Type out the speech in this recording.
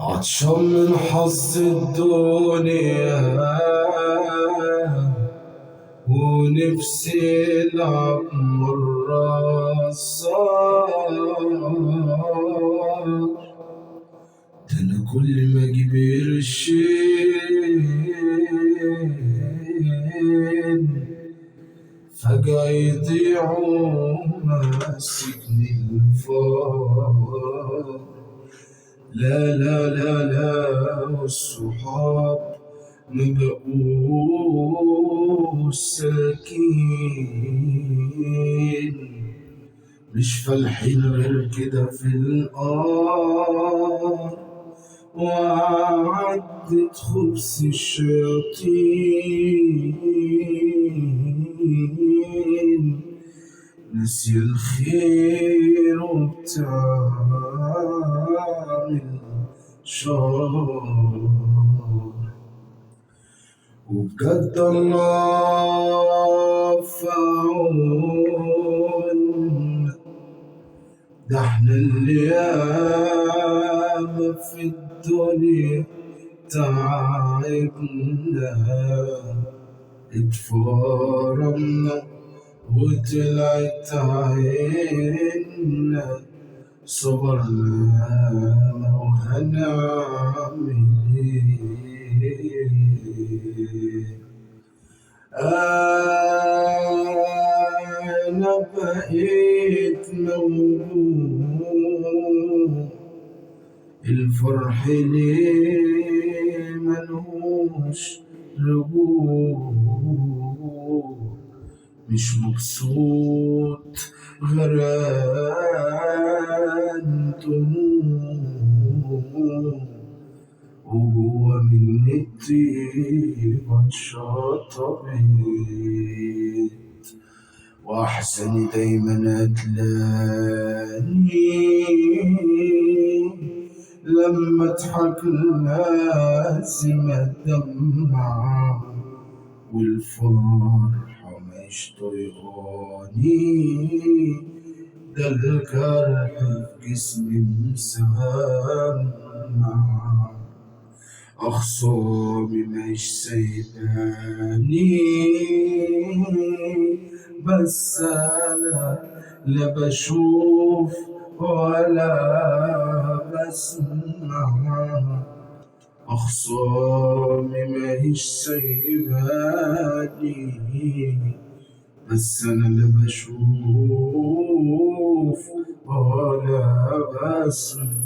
عطشان من حظ الدنيا ونفسي العب مرة الصار. ده انا كل ما اجيب قرشين فجأة يضيعوا ماسكني الفار. لا لا لا لا والصحاب ما بقوش ساكين، مش فالحين غير كده في القار. وعدت خبز الشياطين نسي الخير وبتعمل شر. وبجد الله في عون، ده احنا اللي ياما في الدنيا تعبنا اتفرمنا وطلعت عيننا، صبرنا وهنعمل ايه؟ انا بقيت موهوم، الفرح ليه ملهوش رجوع، مش مبسوط غرقان دموع، وجوا مني الطيبة اتشطبت، وأحزاني دايما قتلاني، لما اضحك لازم ادمع، والفرحة مش طيقاني، ده الجرح في جسمي مسمع، أخصامي مش سايباني، بس أنا لا بشوف ولا بسمع، أخصامي مش سايباني، بس أنا لا بشوف ولا بسمع.